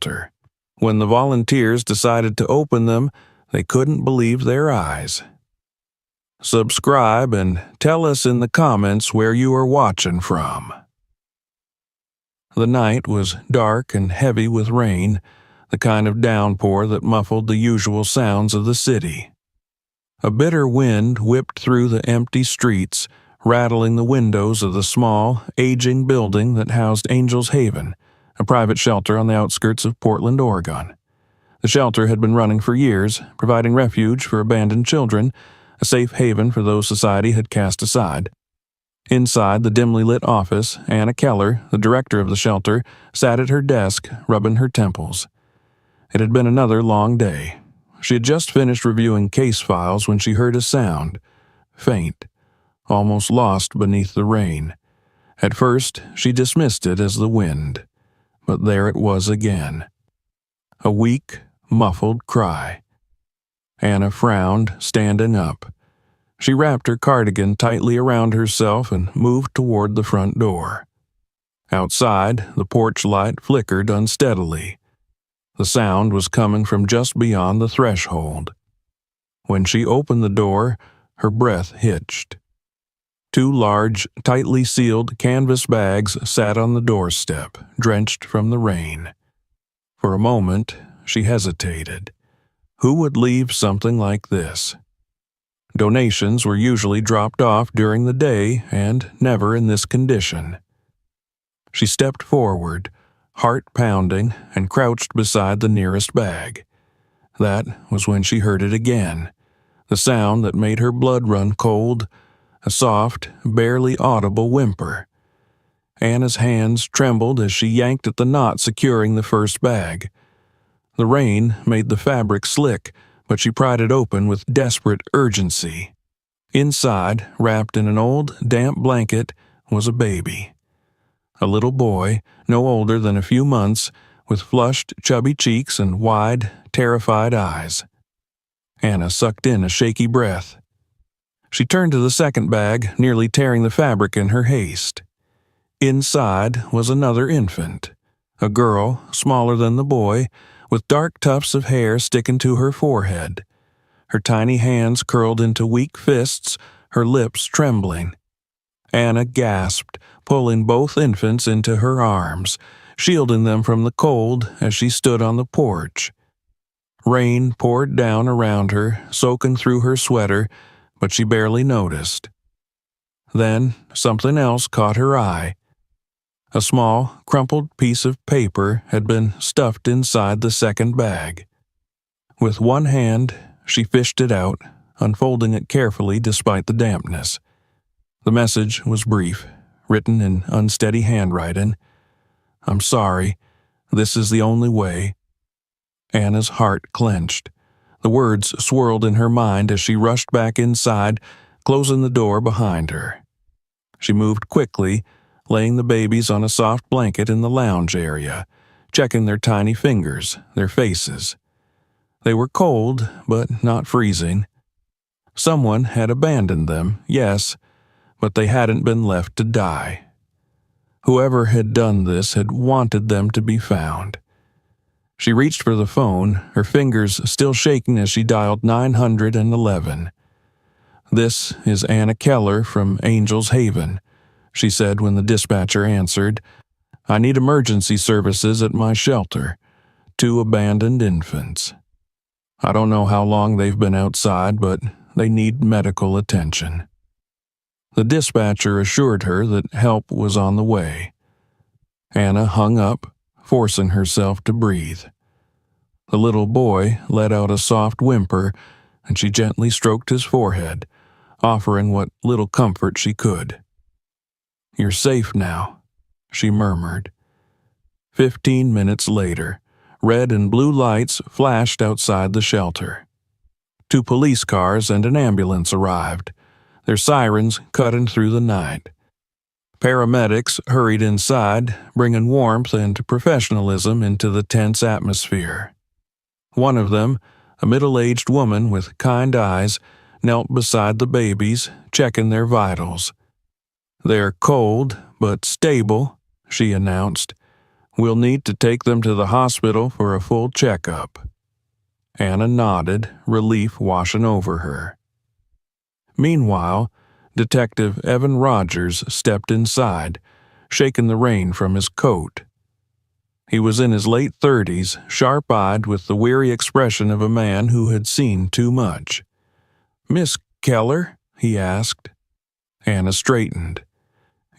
shelter. When the volunteers decided to open them, they couldn't believe their eyes. Subscribe and tell us in the comments where you are watching from. The night was dark and heavy with rain, the kind of downpour that muffled the usual sounds of the city. A bitter wind whipped through the empty streets, rattling the windows of the small, aging building that housed Angel's Haven, a private shelter on the outskirts of Portland, Oregon. The shelter had been running for years, providing refuge for abandoned children, a safe haven for those society had cast aside. Inside the dimly lit office, Anna Keller, the director of the shelter, sat at her desk, rubbing her temples. It had been another long day. She had just finished reviewing case files when she heard a sound, faint, almost lost beneath the rain. At first, she dismissed it as the wind, but there it was again. A weak, muffled cry. Anna frowned, standing up. She wrapped her cardigan tightly around herself and moved toward the front door. Outside, the porch light flickered unsteadily. The sound was coming from just beyond the threshold. When she opened the door, her breath hitched. Two large, tightly sealed canvas bags sat on the doorstep, drenched from the rain. For a moment, she hesitated. Who would leave something like this? Donations were usually dropped off during the day and never in this condition. She stepped forward, heart pounding, and crouched beside the nearest bag. That was when she heard it again, the sound that made her blood run cold, a soft, barely audible whimper. Anna's hands trembled as she yanked at the knot securing the first bag. The rain made the fabric slick, but she pried it open with desperate urgency. Inside, wrapped in an old, damp blanket, was a baby. A little boy, no older than a few months, with flushed, chubby cheeks and wide, terrified eyes. Anna sucked in a shaky breath. She turned to the second bag, nearly tearing the fabric in her haste. Inside was another infant, a girl smaller than the boy, with dark tufts of hair sticking to her forehead. Her tiny hands curled into weak fists, her lips trembling. Anna gasped, pulling both infants into her arms, shielding them from the cold as she stood on the porch. Rain poured down around her, soaking through her sweater, but she barely noticed. Then something else caught her eye. A small, crumpled piece of paper had been stuffed inside the second bag. With one hand, she fished it out, unfolding it carefully despite the dampness. The message was brief, written in unsteady handwriting. "I'm sorry. This is the only way." Anna's heart clenched. The words swirled in her mind as she rushed back inside, closing the door behind her. She moved quickly, laying the babies on a soft blanket in the lounge area, checking their tiny fingers, their faces. They were cold, but not freezing. Someone had abandoned them, yes, but they hadn't been left to die. Whoever had done this had wanted them to be found. She reached for the phone, her fingers still shaking as she dialed 911. "This is Anna Keller from Angel's Haven," she said when the dispatcher answered. "I need emergency services at my shelter. 2 abandoned infants. I don't know how long they've been outside, but they need medical attention." The dispatcher assured her that help was on the way. Anna hung up, forcing herself to breathe. The little boy let out a soft whimper, and she gently stroked his forehead, offering what little comfort she could. "You're safe now," she murmured. 15 minutes later, red and blue lights flashed outside the shelter. 2 police cars and an ambulance arrived, their sirens cutting through the night. Paramedics hurried inside, bringing warmth and professionalism into the tense atmosphere. One of them, a middle-aged woman with kind eyes, knelt beside the babies, checking their vitals. "They're cold, but stable," she announced. We'll need to take them to the hospital for a full checkup." Anna nodded, relief washing over her. Meanwhile, Detective Evan Rogers stepped inside, shaking the rain from his coat. He was in his late 30s, sharp-eyed with the weary expression of a man who had seen too much. "Miss Keller?" he asked. Anna straightened.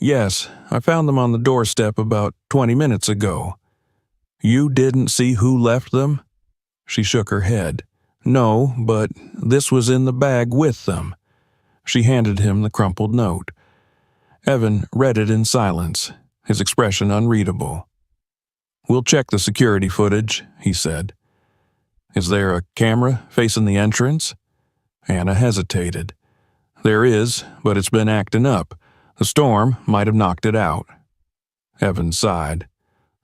"Yes, I found them on the doorstep about 20 minutes ago." "You didn't see who left them?" She shook her head. "No, but this was in the bag with them." She handed him the crumpled note. Evan read it in silence, his expression unreadable. "We'll check the security footage," he said. "Is there a camera facing the entrance?" Anna hesitated. "There is, but it's been acting up. The storm might have knocked it out." Evan sighed.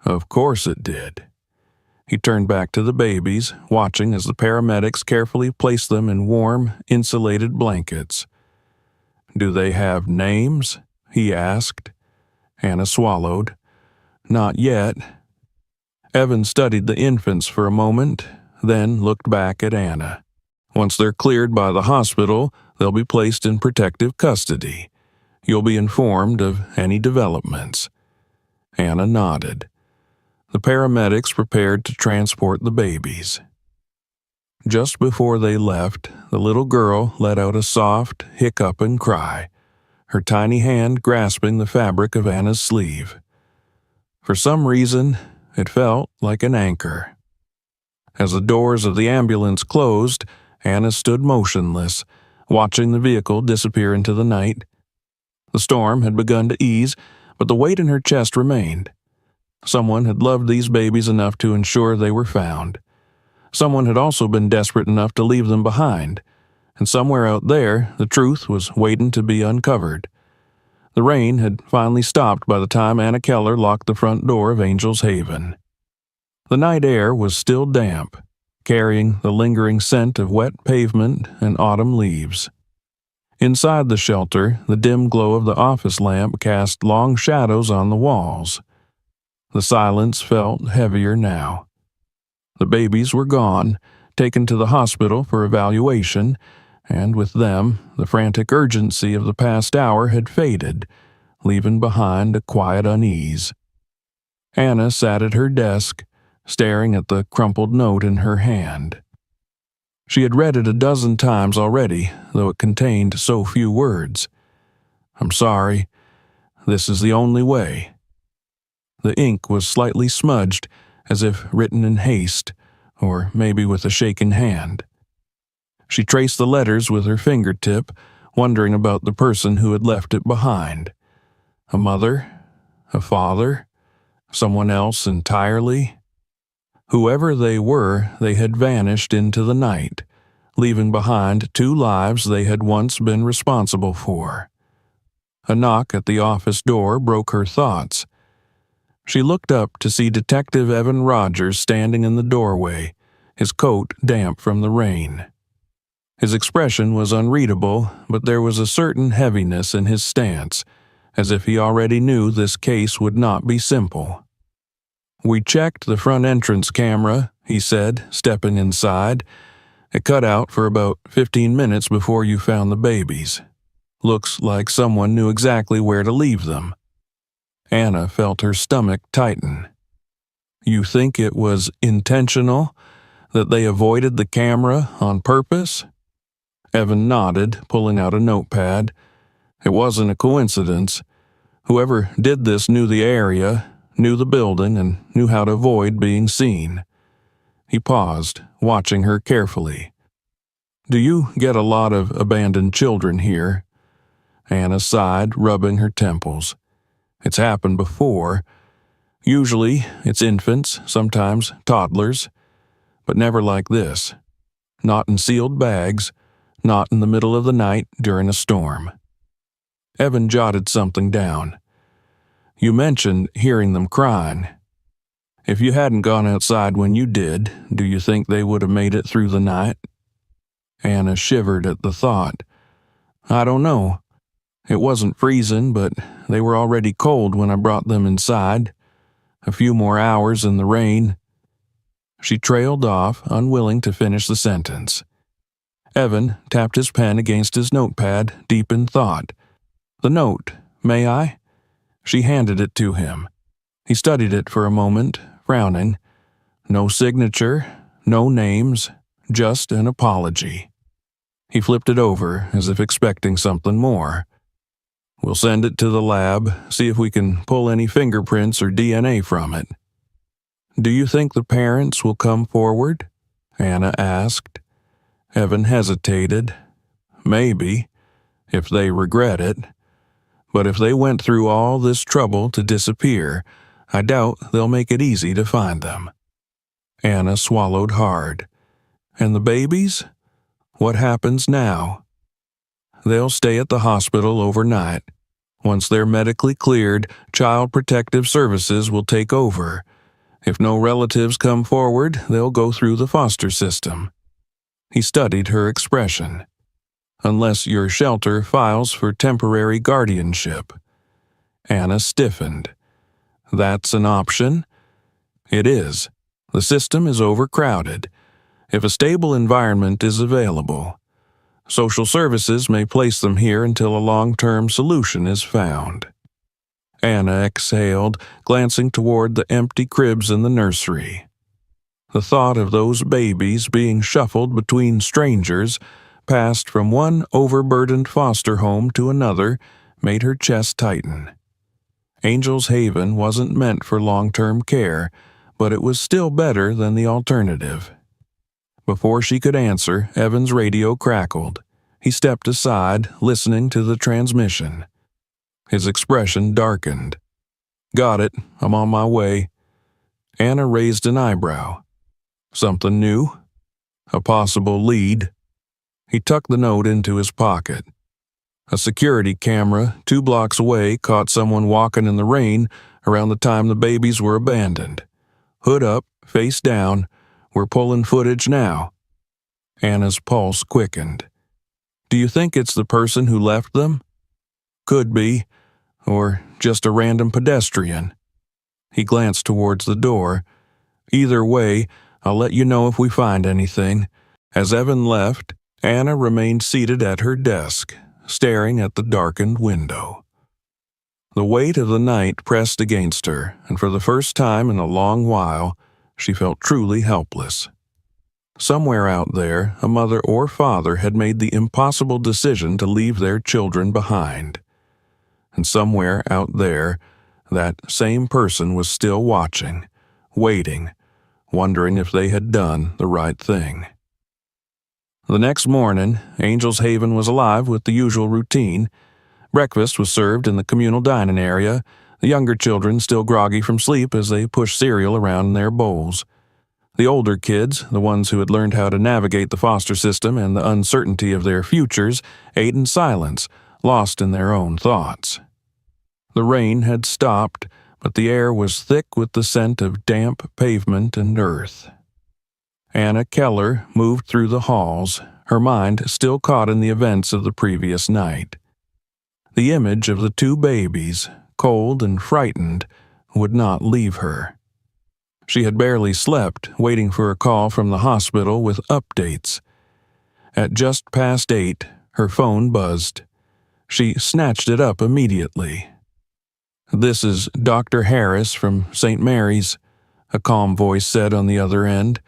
"Of course it did." He turned back to the babies, watching as the paramedics carefully placed them in warm, insulated blankets. "Do they have names?" he asked. Anna swallowed. "Not yet." Evan studied the infants for a moment, then looked back at Anna. "Once they're cleared by the hospital, they'll be placed in protective custody. You'll be informed of any developments." Anna nodded. The paramedics prepared to transport the babies. Just before they left, the little girl let out a soft, hiccuping cry, her tiny hand grasping the fabric of Anna's sleeve. For some reason, it felt like an anchor. As the doors of the ambulance closed, Anna stood motionless, watching the vehicle disappear into the night. The storm had begun to ease, but the weight in her chest remained. Someone had loved these babies enough to ensure they were found. Someone had also been desperate enough to leave them behind, and somewhere out there, the truth was waiting to be uncovered. The rain had finally stopped by the time Anna Keller locked the front door of Angel's Haven. The night air was still damp, carrying the lingering scent of wet pavement and autumn leaves. Inside the shelter, the dim glow of the office lamp cast long shadows on the walls. The silence felt heavier now. The babies were gone, taken to the hospital for evaluation, and with them, the frantic urgency of the past hour had faded, leaving behind a quiet unease. Anna sat at her desk, staring at the crumpled note in her hand. She had read it a dozen times already, though it contained so few words. "I'm sorry. This is the only way." The ink was slightly smudged, as if written in haste, or maybe with a shaken hand. She traced the letters with her fingertip, wondering about the person who had left it behind. A mother? A father? Someone else entirely? Whoever they were, they had vanished into the night, leaving behind two lives they had once been responsible for. A knock at the office door broke her thoughts. She looked up to see Detective Evan Rogers standing in the doorway, his coat damp from the rain. His expression was unreadable, but there was a certain heaviness in his stance, as if he already knew this case would not be simple. "We checked the front entrance camera," he said, stepping inside. "It cut out for about 15 minutes before you found the babies. Looks like someone knew exactly where to leave them." Anna felt her stomach tighten. "You think it was intentional? That they avoided the camera on purpose?" Evan nodded, pulling out a notepad. "It wasn't a coincidence. Whoever did this knew the area, knew the building, and knew how to avoid being seen." He paused, watching her carefully. "Do you get a lot of abandoned children here?" Anna sighed, rubbing her temples. "It's happened before. Usually, it's infants, sometimes toddlers, but never like this. Not in sealed bags, not in the middle of the night during a storm." Evan jotted something down. "You mentioned hearing them crying. If you hadn't gone outside when you did, do you think they would have made it through the night?" Anna shivered at the thought. "I don't know. It wasn't freezing, but they were already cold when I brought them inside. A few more hours in the rain. She trailed off, unwilling to finish the sentence. Evan tapped his pen against his notepad, deep in thought. The note, may I? She handed it to him. He studied it for a moment, frowning. No signature, no names, just an apology. He flipped it over, as if expecting something more. We'll send it to the lab, see if we can pull any fingerprints or DNA from it. Do you think the parents will come forward? Anna asked. Evan hesitated. Maybe, if they regret it. But if they went through all this trouble to disappear, I doubt they'll make it easy to find them. Anna swallowed hard. And the babies? What happens now? They'll stay at the hospital overnight. Once they're medically cleared, Child Protective Services will take over. If no relatives come forward, they'll go through the foster system. He studied her expression. Unless your shelter files for temporary guardianship. Anna stiffened. That's an option? It is. The system is overcrowded. If a stable environment is available, social services may place them here until a long-term solution is found. Anna exhaled, glancing toward the empty cribs in the nursery. The thought of those babies being shuffled between strangers, passed from one overburdened foster home to another, made her chest tighten. Angel's Haven wasn't meant for long-term care, but it was still better than the alternative. Before she could answer, Evan's radio crackled. He stepped aside, listening to the transmission. His expression darkened. Got it. I'm on my way. Anna raised an eyebrow. Something new? A possible lead? He tucked the note into his pocket. A security camera 2 blocks away caught someone walking in the rain around the time the babies were abandoned. Hood up, face down. We're pulling footage now. Anna's pulse quickened. Do you think it's the person who left them? Could be. Or just a random pedestrian. He glanced towards the door. Either way, I'll let you know if we find anything. As Evan left, Anna remained seated at her desk, staring at the darkened window. The weight of the night pressed against her, and for the first time in a long while, she felt truly helpless. Somewhere out there, a mother or father had made the impossible decision to leave their children behind. And somewhere out there, that same person was still watching, waiting, wondering if they had done the right thing. The next morning, Angel's Haven was alive with the usual routine. Breakfast was served in the communal dining area, the younger children still groggy from sleep as they pushed cereal around in their bowls. The older kids, the ones who had learned how to navigate the foster system and the uncertainty of their futures, ate in silence, lost in their own thoughts. The rain had stopped, but the air was thick with the scent of damp pavement and earth. Anna Keller moved through the halls, her mind still caught in the events of the previous night. The image of the 2 babies, cold and frightened, would not leave her. She had barely slept, waiting for a call from the hospital with updates. At just past 8, her phone buzzed. She snatched it up immediately. "This is Dr. Harris from St. Mary's," a calm voice said on the other end.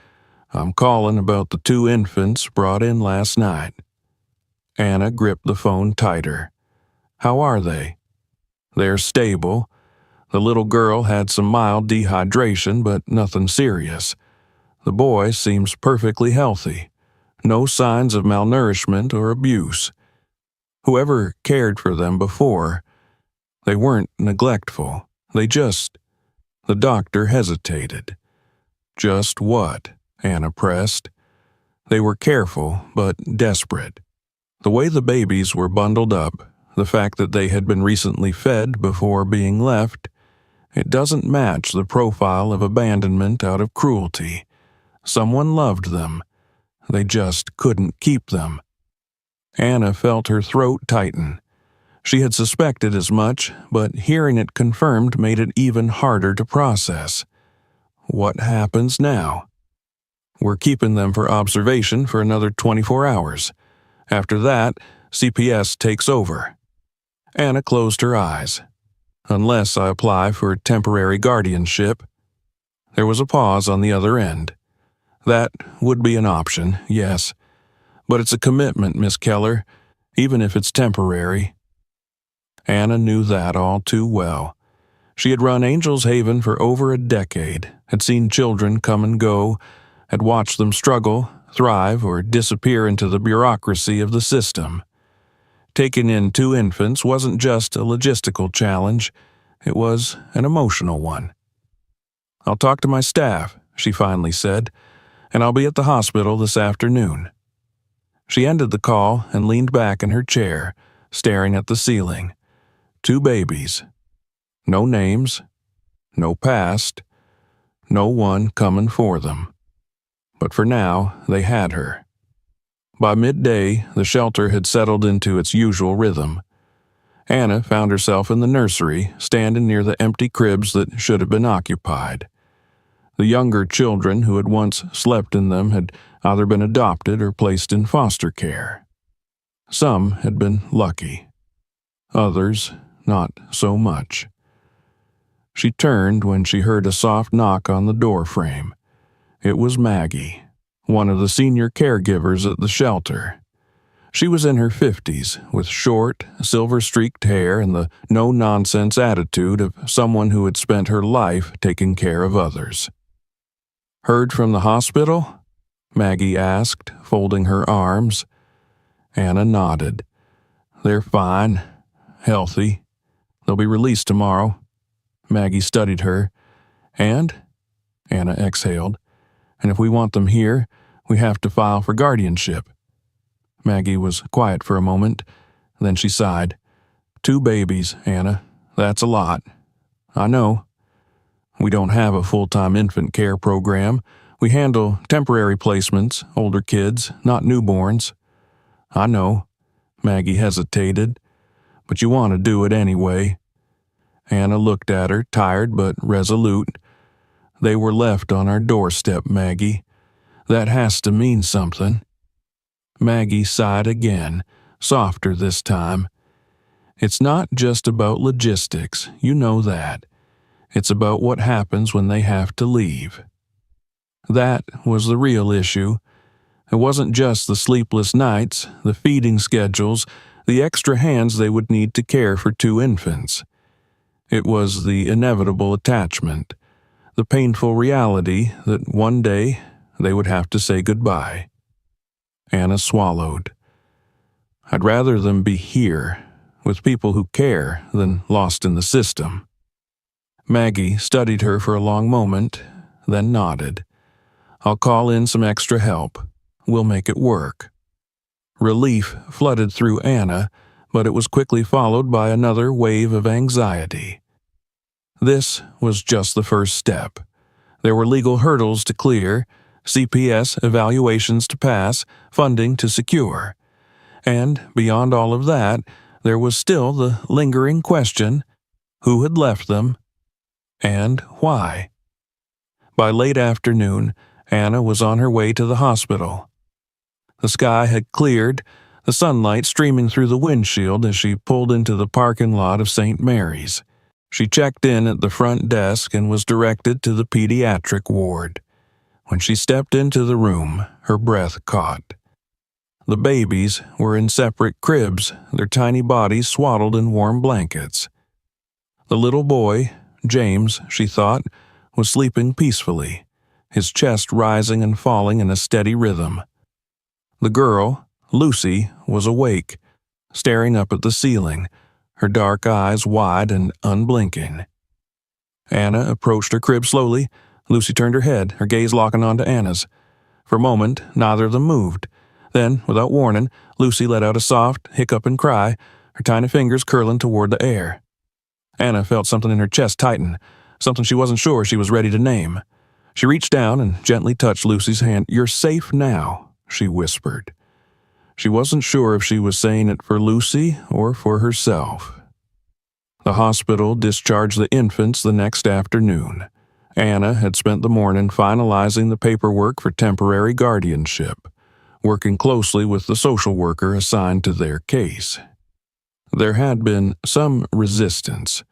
"I'm calling about the 2 infants brought in last night." Anna gripped the phone tighter. "How are they?" "They're stable. The little girl had some mild dehydration, but nothing serious. The boy seems perfectly healthy. No signs of malnourishment or abuse. Whoever cared for them before, they weren't neglectful. They just—" The doctor hesitated. "Just what?" Anna pressed. They were careful, but desperate. The way the babies were bundled up, the fact that they had been recently fed before being left, it doesn't match the profile of abandonment out of cruelty. Someone loved them. They just couldn't keep them. Anna felt her throat tighten. She had suspected as much, but hearing it confirmed made it even harder to process. What happens now? We're keeping them for observation for another 24 hours. After that, CPS takes over. Anna closed her eyes. Unless I apply for temporary guardianship. There was a pause on the other end. That would be an option, yes. But it's a commitment, Miss Keller, even if it's temporary. Anna knew that all too well. She had run Angel's Haven for over a decade, had seen children come and go, had watched them struggle, thrive, or disappear into the bureaucracy of the system. Taking in 2 infants wasn't just a logistical challenge, it was an emotional one. "I'll talk to my staff," she finally said, "and I'll be at the hospital this afternoon." She ended the call and leaned back in her chair, staring at the ceiling. 2 babies. No names, no past, no one coming for them. But for now, they had her. By midday, the shelter had settled into its usual rhythm. Anna found herself in the nursery, standing near the empty cribs that should have been occupied. The younger children who had once slept in them had either been adopted or placed in foster care. Some had been lucky. Others, not so much. She turned when she heard a soft knock on the door frame. It was Maggie, one of the senior caregivers at the shelter. She was in her 50s, with short, silver-streaked hair and the no-nonsense attitude of someone who had spent her life taking care of others. "Heard from the hospital?" Maggie asked, folding her arms. Anna nodded. "They're fine, healthy. They'll be released tomorrow." Maggie studied her. "And?" Anna exhaled. "And if we want them here, we have to file for guardianship." Maggie was quiet for a moment, then she sighed. 2 babies, Anna. That's a lot. I know. We don't have a full-time infant care program. We handle temporary placements, older kids, not newborns. I know. Maggie hesitated. But you want to do it anyway. Anna looked at her, tired but resolute. They were left on our doorstep, Maggie. That has to mean something. Maggie sighed again, softer this time. It's not just about logistics, you know that. It's about what happens when they have to leave. That was the real issue. It wasn't just the sleepless nights, the feeding schedules, the extra hands they would need to care for 2 infants. It was the inevitable attachment, the painful reality that one day they would have to say goodbye. Anna swallowed. I'd rather them be here, with people who care, than lost in the system. Maggie studied her for a long moment, then nodded. I'll call in some extra help. We'll make it work. Relief flooded through Anna, but it was quickly followed by another wave of anxiety. This was just the first step. There were legal hurdles to clear, CPS evaluations to pass, funding to secure. And beyond all of that, there was still the lingering question, who had left them, and why? By late afternoon, Anna was on her way to the hospital. The sky had cleared, the sunlight streaming through the windshield as she pulled into the parking lot of St. Mary's. She checked in at the front desk and was directed to the pediatric ward. When she stepped into the room, her breath caught. The babies were in separate cribs, their tiny bodies swaddled in warm blankets. The little boy, James, she thought, was sleeping peacefully, his chest rising and falling in a steady rhythm. The girl, Lucy, was awake, staring up at the ceiling, her dark eyes wide and unblinking. Anna approached her crib slowly. Lucy turned her head, her gaze locking onto Anna's. For a moment, neither of them moved. Then, without warning, Lucy let out a soft, hiccuping cry, her tiny fingers curling toward the air. Anna felt something in her chest tighten, something she wasn't sure she was ready to name. She reached down and gently touched Lucy's hand. "You're safe now," she whispered. She wasn't sure if she was saying it for Lucy or for herself. The hospital discharged the infants the next afternoon. Anna had spent the morning finalizing the paperwork for temporary guardianship, working closely with the social worker assigned to their case. There had been some resistance.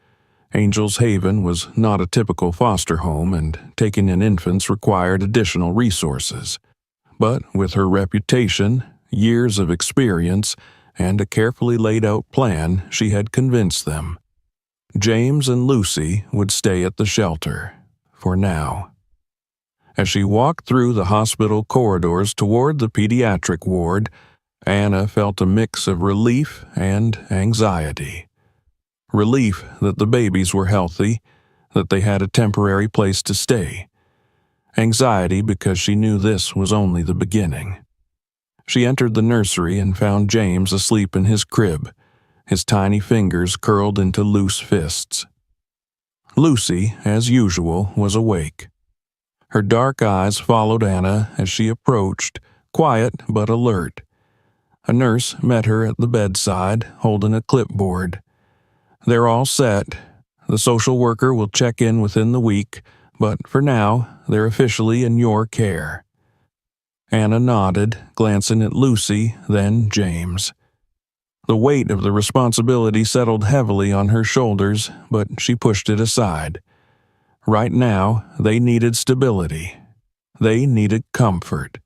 Angel's Haven was not a typical foster home, and taking in infants required additional resources. But with her reputation, years of experience, and a carefully laid-out plan, she had convinced them. James and Lucy would stay at the shelter, for now. As she walked through the hospital corridors toward the pediatric ward, Anna felt a mix of relief and anxiety. Relief that the babies were healthy, that they had a temporary place to stay. Anxiety because she knew this was only the beginning. She entered the nursery and found James asleep in his crib, his tiny fingers curled into loose fists. Lucy, as usual, was awake. Her dark eyes followed Anna as she approached, quiet but alert. A nurse met her at the bedside, holding a clipboard. "They're all set. The social worker will check in within the week, but for now, they're officially in your care." Anna nodded, glancing at Lucy, then James. The weight of the responsibility settled heavily on her shoulders, but she pushed it aside. Right now, they needed stability. They needed comfort.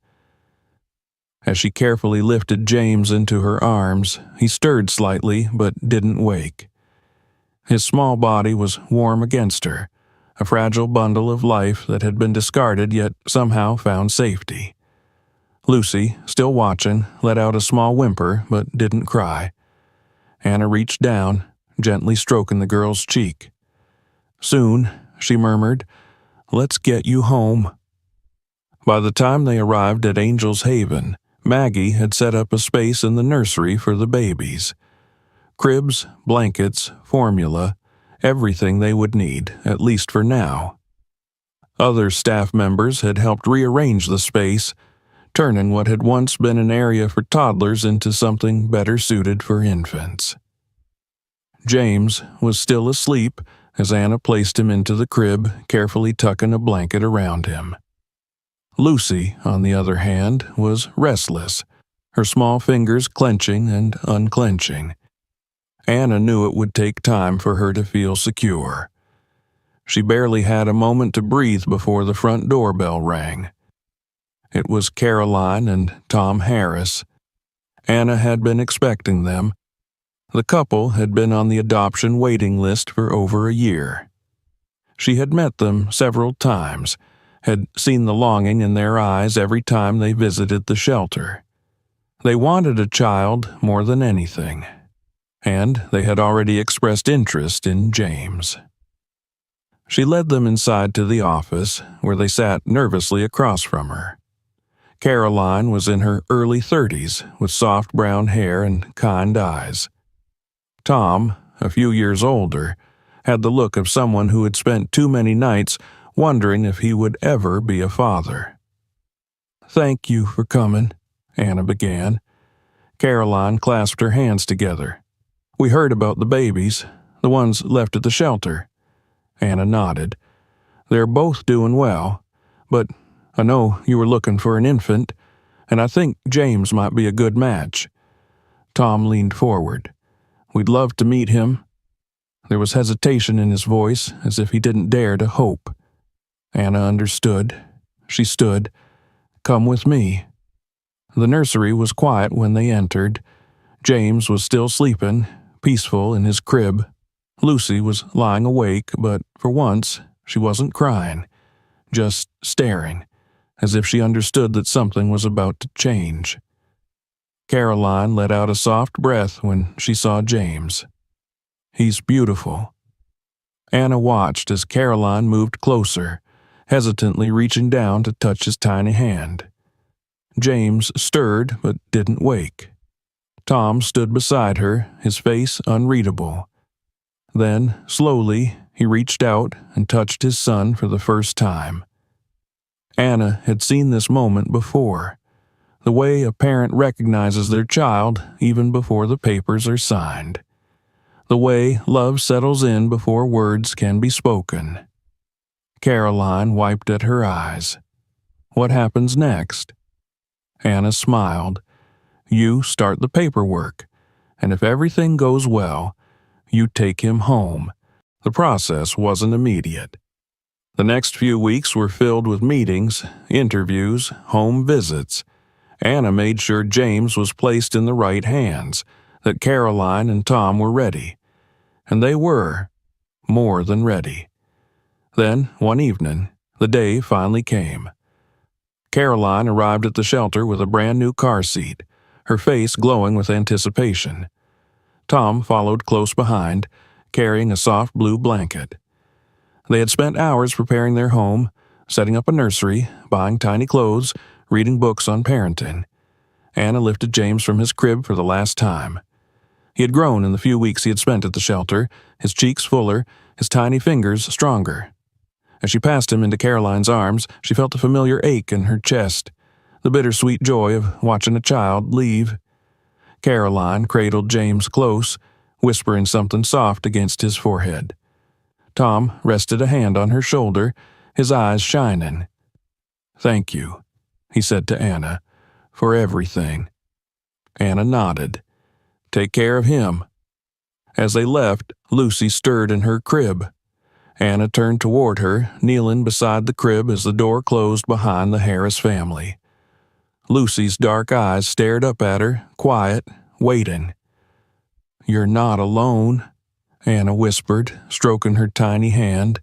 As she carefully lifted James into her arms, he stirred slightly but didn't wake. His small body was warm against her, a fragile bundle of life that had been discarded yet somehow found safety. Lucy, still watching, let out a small whimper but didn't cry. Anna reached down, gently stroking the girl's cheek. "Soon," she murmured, "let's get you home." By the time they arrived at Angel's Haven, Maggie had set up a space in the nursery for the babies. Cribs, blankets, formula, everything they would need, at least for now. Other staff members had helped rearrange the space, turning what had once been an area for toddlers into something better suited for infants. James was still asleep as Anna placed him into the crib, carefully tucking a blanket around him. Lucy, on the other hand, was restless, her small fingers clenching and unclenching. Anna knew it would take time for her to feel secure. She barely had a moment to breathe before the front doorbell rang. It was Caroline and Tom Harris. Anna had been expecting them. The couple had been on the adoption waiting list for over a year. She had met them several times, had seen the longing in their eyes every time they visited the shelter. They wanted a child more than anything, and they had already expressed interest in James. She led them inside to the office, where they sat nervously across from her. Caroline was in her early 30s, with soft brown hair and kind eyes. Tom, a few years older, had the look of someone who had spent too many nights wondering if he would ever be a father. "Thank you for coming," Anna began. Caroline clasped her hands together. "We heard about the babies, the ones left at the shelter." Anna nodded. "They're both doing well, but I know you were looking for an infant, and I think James might be a good match." Tom leaned forward. "We'd love to meet him." There was hesitation in his voice, as if he didn't dare to hope. Anna understood. She stood. "Come with me." The nursery was quiet when they entered. James was still sleeping, peaceful in his crib. Lucy was lying awake, but for once, she wasn't crying, just staring, as if she understood that something was about to change. Caroline let out a soft breath when she saw James. "He's beautiful." Anna watched as Caroline moved closer, hesitantly reaching down to touch his tiny hand. James stirred but didn't wake. Tom stood beside her, his face unreadable. Then, slowly, he reached out and touched his son for the first time. Anna had seen this moment before. the way a parent recognizes their child even before the papers are signed, the way love settles in before words can be spoken. Caroline wiped at her eyes. What happens next? Anna smiled. You start the paperwork, and if everything goes well, you take him home. The process wasn't immediate. The next few weeks were filled with meetings, interviews, home visits. Anna made sure James was placed in the right hands, that Caroline and Tom were ready. And they were, more than ready. Then, one evening, the day finally came. Caroline arrived at the shelter with a brand new car seat, her face glowing with anticipation. Tom followed close behind, carrying a soft blue blanket. They had spent hours preparing their home, setting up a nursery, buying tiny clothes, reading books on parenting. Anna lifted James from his crib for the last time. He had grown in the few weeks he had spent at the shelter, his cheeks fuller, his tiny fingers stronger. As she passed him into Caroline's arms, she felt a familiar ache in her chest, the bittersweet joy of watching a child leave. Caroline cradled James close, whispering something soft against his forehead. Tom rested a hand on her shoulder, his eyes shining. "Thank you," he said to Anna, "for everything." Anna nodded. "Take care of him." As they left, Lucy stirred in her crib. Anna turned toward her, kneeling beside the crib as the door closed behind the Harris family. Lucy's dark eyes stared up at her, quiet, waiting. "You're not alone," Anna whispered, stroking her tiny hand.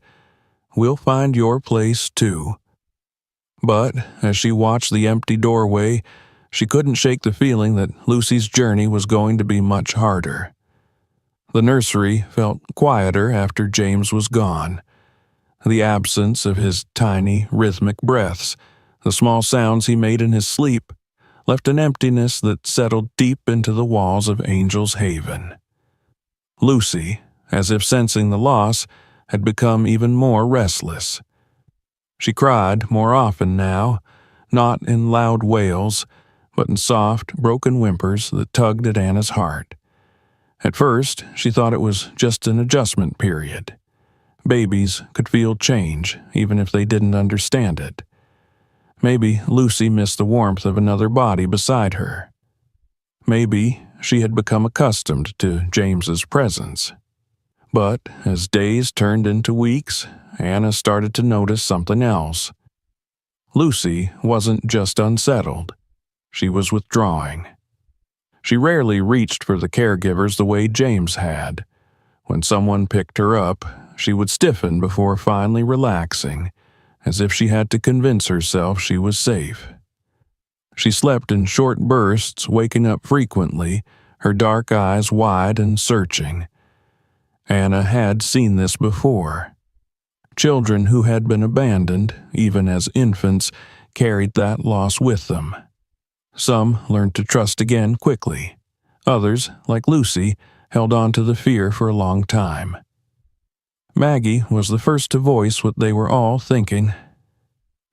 "We'll find your place, too." But, as she watched the empty doorway, she couldn't shake the feeling that Lucy's journey was going to be much harder. The nursery felt quieter after James was gone. The absence of his tiny, rhythmic breaths, the small sounds he made in his sleep, left an emptiness that settled deep into the walls of Angel's Haven. Lucy, as if sensing the loss, had become even more restless. She cried more often now, not in loud wails, but in soft, broken whimpers that tugged at Anna's heart. At first, she thought it was just an adjustment period. Babies could feel change, even if they didn't understand it. Maybe Lucy missed the warmth of another body beside her. Maybe she had become accustomed to James's presence. But as days turned into weeks, Anna started to notice something else. Lucy wasn't just unsettled. She was withdrawing. She rarely reached for the caregivers the way James had. When someone picked her up, she would stiffen before finally relaxing, as if she had to convince herself she was safe. She slept in short bursts, waking up frequently, her dark eyes wide and searching. Anna had seen this before. Children who had been abandoned, even as infants, carried that loss with them. Some learned to trust again quickly. Others, like Lucy, held on to the fear for a long time. Maggie was the first to voice what they were all thinking.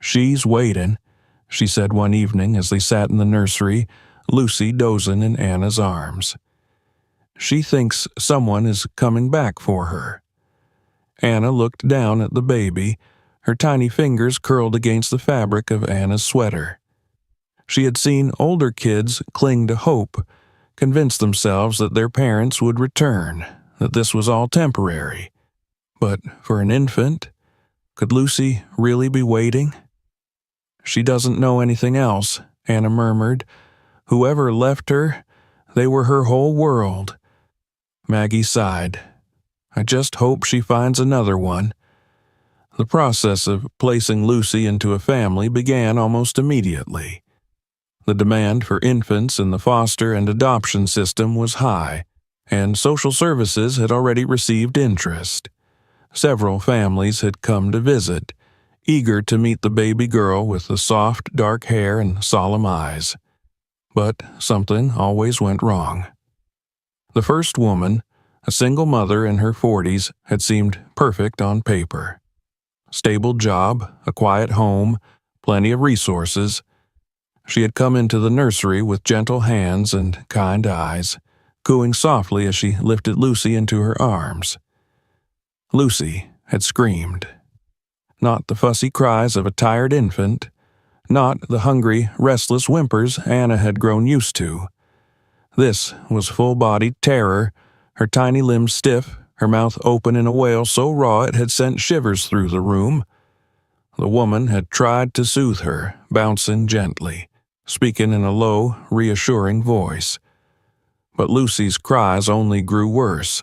"She's waiting," she said one evening as they sat in the nursery, Lucy dozing in Anna's arms. "She thinks someone is coming back for her." Anna looked down at the baby, her tiny fingers curled against the fabric of Anna's sweater. She had seen older kids cling to hope, convince themselves that their parents would return, that this was all temporary. But for an infant, could Lucy really be waiting? "She doesn't know anything else," Anna murmured. "Whoever left her, they were her whole world." Maggie sighed. "I just hope she finds another one." The process of placing Lucy into a family began almost immediately. The demand for infants in the foster and adoption system was high, and social services had already received interest. Several families had come to visit, eager to meet the baby girl with the soft, dark hair and solemn eyes. But something always went wrong. The first woman, a single mother in her 40s, had seemed perfect on paper. Stable job, a quiet home, plenty of resources. She had come into the nursery with gentle hands and kind eyes, cooing softly as she lifted Lucy into her arms. Lucy had screamed. Not the fussy cries of a tired infant, not the hungry, restless whimpers Anna had grown used to. This was full-bodied terror, her tiny limbs stiff, her mouth open in a wail so raw it had sent shivers through the room. The woman had tried to soothe her, bouncing gently, speaking in a low, reassuring voice. But Lucy's cries only grew worse,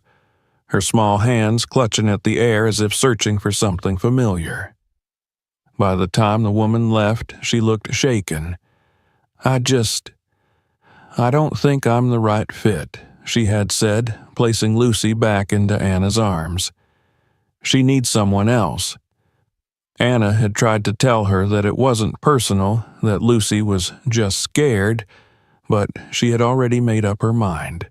her small hands clutching at the air as if searching for something familiar. By the time the woman left, she looked shaken. I don't think I'm the right fit," she had said, placing Lucy back into Anna's arms. "She needs someone else." Anna had tried to tell her that it wasn't personal, that Lucy was just scared, but she had already made up her mind.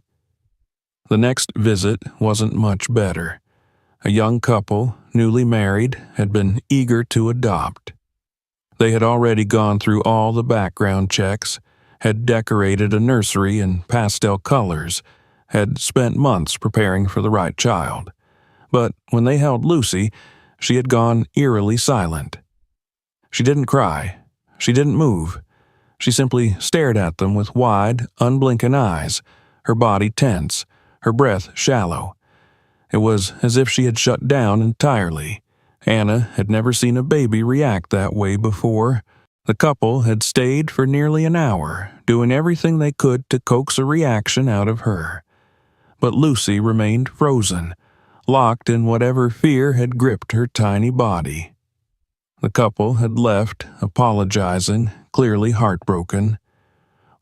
The next visit wasn't much better. A young couple, newly married, had been eager to adopt. They had already gone through all the background checks, had decorated a nursery in pastel colors, had spent months preparing for the right child. But when they held Lucy, she had gone eerily silent. She didn't cry. She didn't move. She simply stared at them with wide, unblinking eyes, her body tense, her breath shallow. It was as if she had shut down entirely. Anna had never seen a baby react that way before. The couple had stayed for nearly an hour, doing everything they could to coax a reaction out of her. But Lucy remained frozen, locked in whatever fear had gripped her tiny body. The couple had left, apologizing, clearly heartbroken.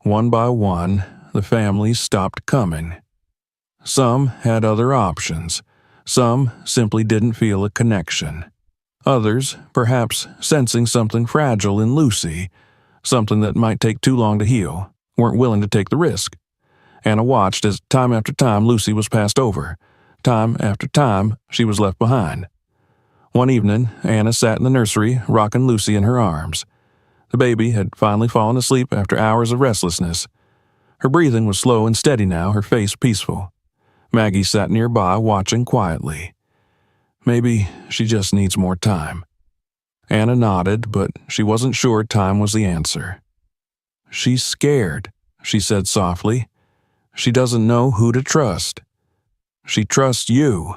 One by one, the families stopped coming. Some had other options. Some simply didn't feel a connection. Others, perhaps sensing something fragile in Lucy, something that might take too long to heal, weren't willing to take the risk. Anna watched as time after time Lucy was passed over. Time after time, she was left behind. One evening, Anna sat in the nursery, rocking Lucy in her arms. The baby had finally fallen asleep after hours of restlessness. Her breathing was slow and steady now, her face peaceful. Maggie sat nearby, watching quietly. Maybe she just needs more time. Anna nodded, but she wasn't sure time was the answer. "She's scared," she said softly. "She doesn't know who to trust." "She trusts you."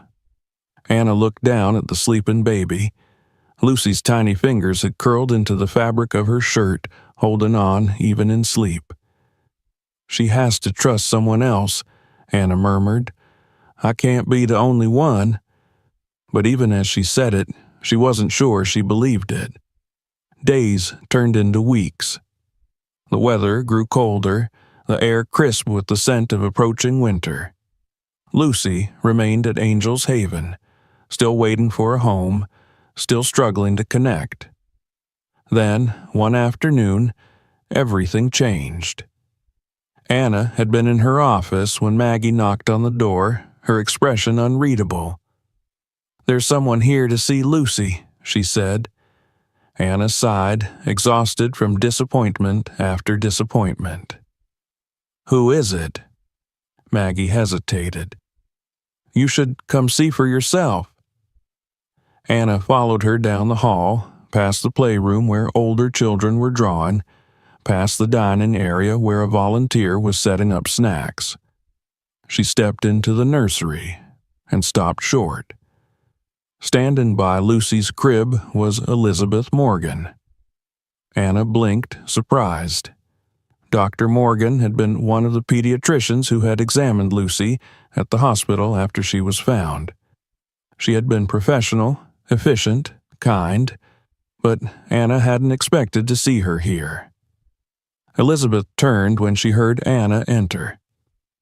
Anna looked down at the sleeping baby. Lucy's tiny fingers had curled into the fabric of her shirt, holding on even in sleep. "She has to trust someone else," Anna murmured. "I can't be the only one." But even as she said it, she wasn't sure she believed it. Days turned into weeks. The weather grew colder, the air crisp with the scent of approaching winter. Lucy remained at Angel's Haven, still waiting for a home, still struggling to connect. Then, one afternoon, everything changed. Anna had been in her office when Maggie knocked on the door, her expression unreadable. "There's someone here to see Lucy," she said. Anna sighed, exhausted from disappointment after disappointment. "Who is it?" Maggie hesitated. "You should come see for yourself." Anna followed her down the hall, past the playroom where older children were drawing, past the dining area where a volunteer was setting up snacks. She stepped into the nursery and stopped short. Standing by Lucy's crib was Elizabeth Morgan. Anna blinked, surprised. Dr. Morgan had been one of the pediatricians who had examined Lucy at the hospital after she was found. She had been professional, efficient, kind, but Anna hadn't expected to see her here. Elizabeth turned when she heard Anna enter.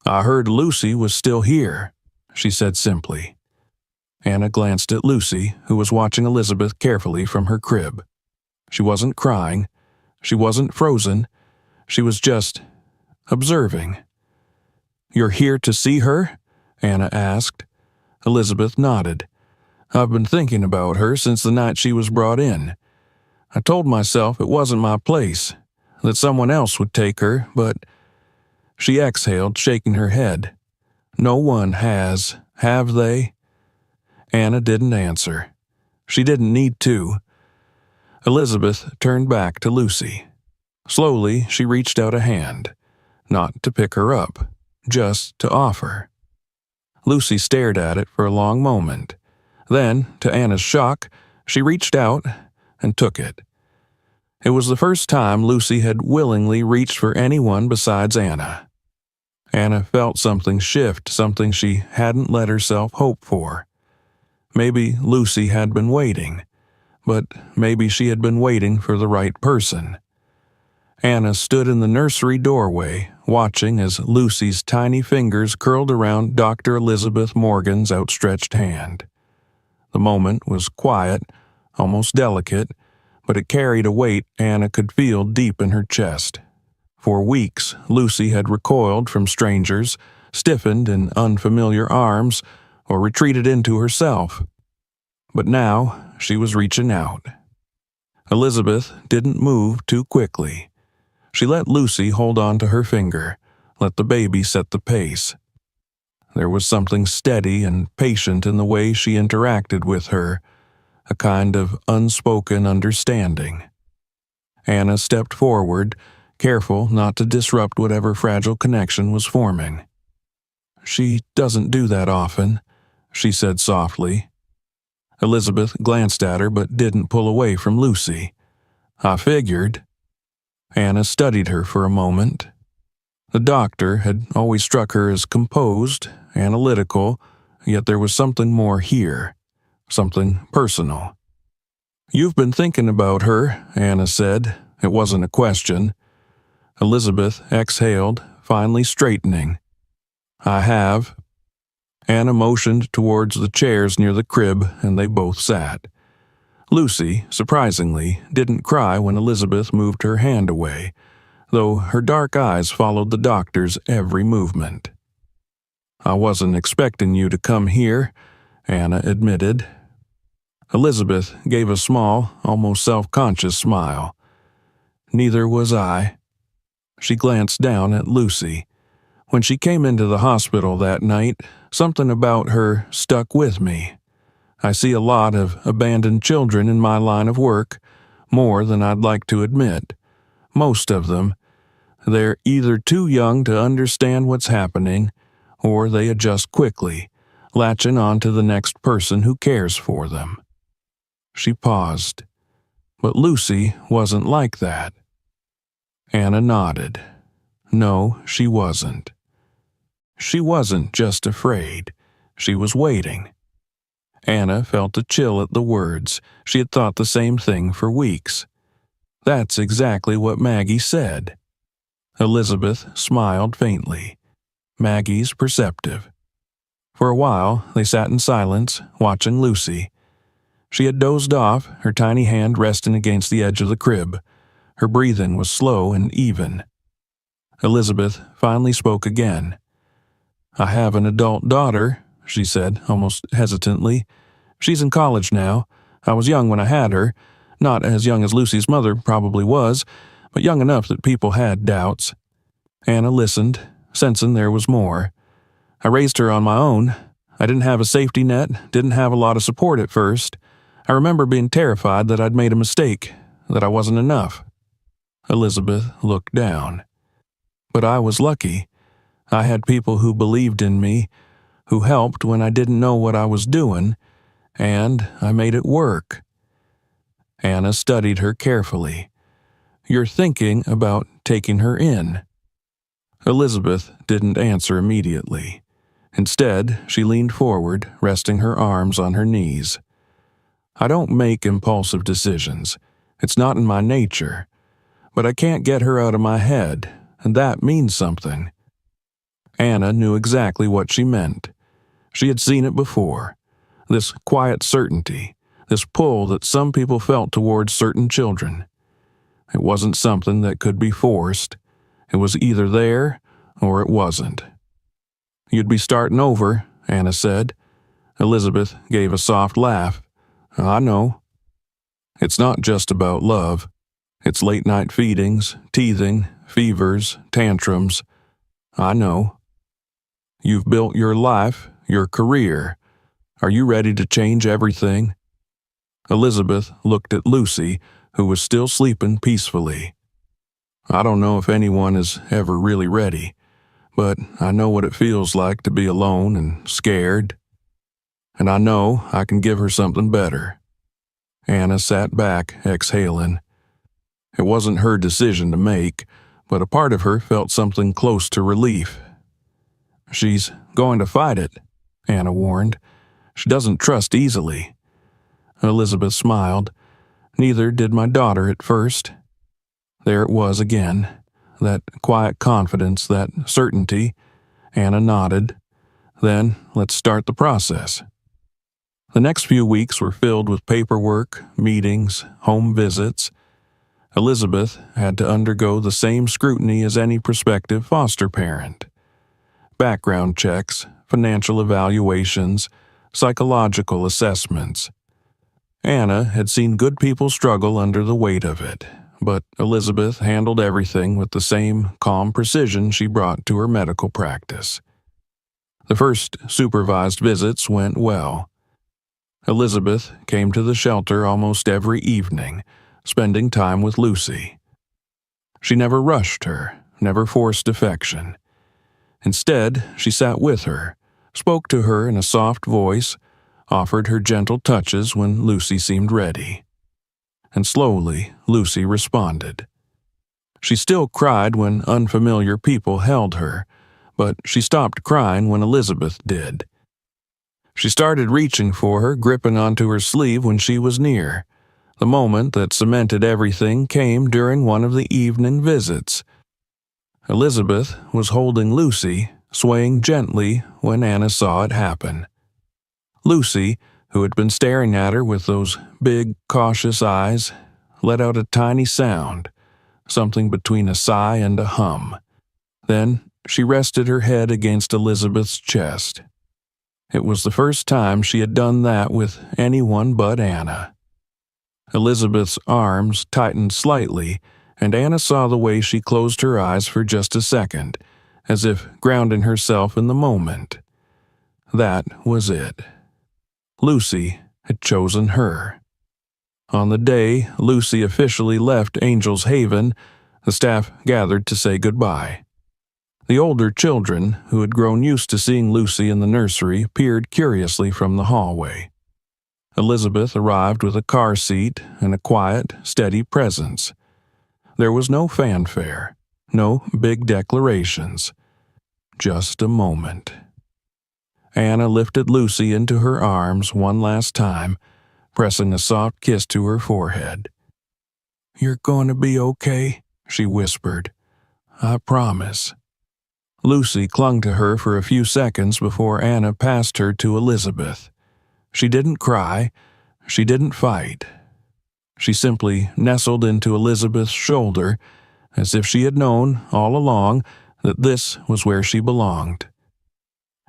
"I heard Lucy was still here," she said simply. Anna glanced at Lucy, who was watching Elizabeth carefully from her crib. She wasn't crying. She wasn't frozen. She was just observing. "You're here to see her?" Anna asked. Elizabeth nodded. "I've been thinking about her since the night she was brought in. I told myself it wasn't my place. that someone else would take her, but she exhaled, shaking her head. No one has, have they? Anna didn't answer. She didn't need to. Elizabeth turned back to Lucy. Slowly, she reached out a hand, not to pick her up, just to offer. Lucy stared at it for a long moment. Then, to Anna's shock, she reached out and took it. It was the first time Lucy had willingly reached for anyone besides Anna. Anna felt something shift, something she hadn't let herself hope for. Maybe Lucy had been waiting, but maybe she had been waiting for the right person. Anna stood in the nursery doorway, watching as Lucy's tiny fingers curled around Dr. Elizabeth Morgan's outstretched hand. The moment was quiet, almost delicate, but it carried a weight Anna could feel deep in her chest. For weeks, Lucy had recoiled from strangers, stiffened in unfamiliar arms, or retreated into herself. But now, she was reaching out. Elizabeth didn't move too quickly. She let Lucy hold on to her finger, let the baby set the pace. There was something steady and patient in the way she interacted with her, a kind of unspoken understanding. Anna stepped forward, careful not to disrupt whatever fragile connection was forming. "She doesn't do that often," she said softly. Elizabeth glanced at her but didn't pull away from Lucy. "I figured." Anna studied her for a moment. The doctor had always struck her as composed, analytical, yet there was something more here, something personal. "You've been thinking about her," Anna said. It wasn't a question. Elizabeth exhaled, finally straightening. "I have." Anna motioned towards the chairs near the crib, and they both sat. Lucy, surprisingly, didn't cry when Elizabeth moved her hand away, though her dark eyes followed the doctor's every movement. "I wasn't expecting you to come here," Anna admitted. Elizabeth gave a small, almost self-conscious smile. "Neither was I." She glanced down at Lucy. When she came into the hospital that night, something about her stuck with me. I see a lot of abandoned children in my line of work, more than I'd like to admit. Most of them, they're either too young to understand what's happening, or they adjust quickly, latching on to the next person who cares for them. She paused. But Lucy wasn't like that. Anna nodded. No, she wasn't. She wasn't just afraid. She was waiting. Anna felt a chill at the words. She had thought the same thing for weeks. That's exactly what Maggie said. Elizabeth smiled faintly. Maggie's perceptive. For a while, they sat in silence, watching Lucy. She had dozed off, her tiny hand resting against the edge of the crib. Her breathing was slow and even. Elizabeth finally spoke again. "I have an adult daughter," she said, almost hesitantly. "She's in college now. I was young when I had her, not as young as Lucy's mother probably was, but young enough that people had doubts." Anna listened, sensing there was more. "I raised her on my own. I didn't have a safety net, didn't have a lot of support at first. I remember being terrified that I'd made a mistake, that I wasn't enough." Elizabeth looked down. "But I was lucky. I had people who believed in me, who helped when I didn't know what I was doing, and I made it work." Anna studied her carefully. "You're thinking about taking her in." Elizabeth didn't answer immediately. Instead, she leaned forward, resting her arms on her knees. "I don't make impulsive decisions. It's not in my nature. But I can't get her out of my head, and that means something." Anna knew exactly what she meant. She had seen it before. This quiet certainty, this pull that some people felt towards certain children. It wasn't something that could be forced. It was either there or it wasn't. "You'd be starting over," Anna said. Elizabeth gave a soft laugh. "I know." "It's not just about love. It's late-night feedings, teething, fevers, tantrums. I know. You've built your life, your career. Are you ready to change everything?" Elizabeth looked at Lucy, who was still sleeping peacefully. "I don't know if anyone is ever really ready, but I know what it feels like to be alone and scared. And I know I can give her something better." Anna sat back, exhaling. It wasn't her decision to make, but a part of her felt something close to relief. "She's going to fight it," Anna warned. "She doesn't trust easily." Elizabeth smiled. "Neither did my daughter at first." There it was again, that quiet confidence, that certainty. Anna nodded. "Then let's start the process." The next few weeks were filled with paperwork, meetings, home visits. Elizabeth had to undergo the same scrutiny as any prospective foster parent. Background checks, financial evaluations, psychological assessments. Anna had seen good people struggle under the weight of it, but Elizabeth handled everything with the same calm precision she brought to her medical practice. The first supervised visits went well. Elizabeth came to the shelter almost every evening, spending time with Lucy. She never rushed her, never forced affection. Instead, she sat with her, spoke to her in a soft voice, offered her gentle touches when Lucy seemed ready. And slowly, Lucy responded. She still cried when unfamiliar people held her, but she stopped crying when Elizabeth did. She started reaching for her, gripping onto her sleeve when she was near. The moment that cemented everything came during one of the evening visits. Elizabeth was holding Lucy, swaying gently when Anna saw it happen. Lucy, who had been staring at her with those big, cautious eyes, let out a tiny sound, something between a sigh and a hum. Then she rested her head against Elizabeth's chest. It was the first time she had done that with anyone but Anna. Elizabeth's arms tightened slightly, and Anna saw the way she closed her eyes for just a second, as if grounding herself in the moment. That was it. Lucy had chosen her. On the day Lucy officially left Angel's Haven, the staff gathered to say goodbye. The older children, who had grown used to seeing Lucy in the nursery, peered curiously from the hallway. Elizabeth arrived with a car seat and a quiet, steady presence. There was no fanfare, no big declarations. Just a moment. Anna lifted Lucy into her arms one last time, pressing a soft kiss to her forehead. "You're going to be okay," she whispered. "I promise." Lucy clung to her for a few seconds before Anna passed her to Elizabeth. She didn't cry. She didn't fight. She simply nestled into Elizabeth's shoulder, as if she had known all along that this was where she belonged.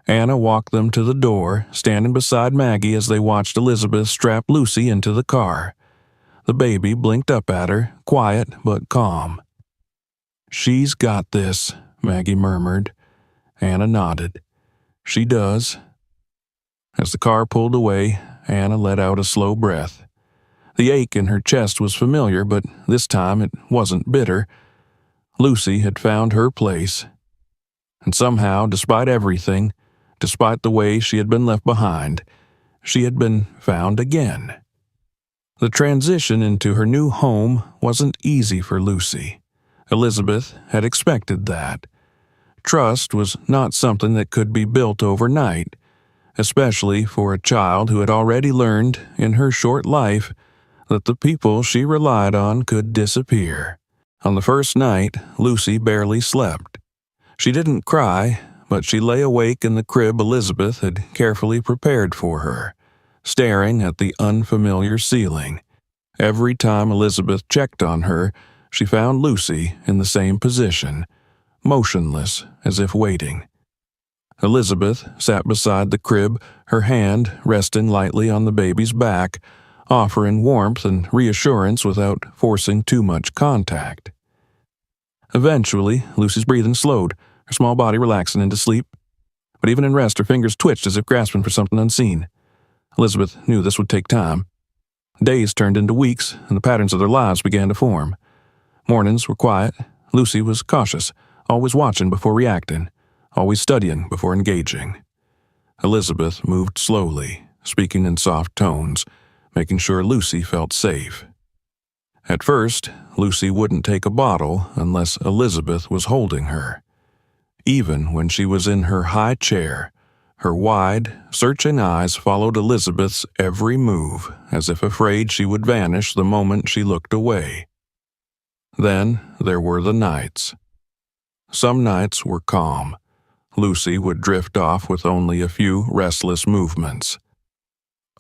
Anna walked them to the door, standing beside Maggie as they watched Elizabeth strap Lucy into the car. The baby blinked up at her, quiet but calm. "She's got this," Maggie murmured. Anna nodded. "She does." As the car pulled away, Anna let out a slow breath. The ache in her chest was familiar, but this time it wasn't bitter. Lucy had found her place. And somehow, despite everything, despite the way she had been left behind, she had been found again. The transition into her new home wasn't easy for Lucy. Elizabeth had expected that. Trust was not something that could be built overnight, especially for a child who had already learned in her short life that the people she relied on could disappear. On the first night, Lucy barely slept. She didn't cry, but she lay awake in the crib Elizabeth had carefully prepared for her, staring at the unfamiliar ceiling. Every time Elizabeth checked on her, she found Lucy in the same position, motionless as if waiting. Elizabeth sat beside the crib, her hand resting lightly on the baby's back, offering warmth and reassurance without forcing too much contact. Eventually, Lucy's breathing slowed, her small body relaxing into sleep. But even in rest, her fingers twitched as if grasping for something unseen. Elizabeth knew this would take time. Days turned into weeks, and the patterns of their lives began to form. Mornings were quiet. Lucy was cautious, always watching before reacting, always studying before engaging. Elizabeth moved slowly, speaking in soft tones, making sure Lucy felt safe. At first, Lucy wouldn't take a bottle unless Elizabeth was holding her. Even when she was in her high chair, her wide, searching eyes followed Elizabeth's every move, as if afraid she would vanish the moment she looked away. Then there were the nights. Some nights were calm. Lucy would drift off with only a few restless movements.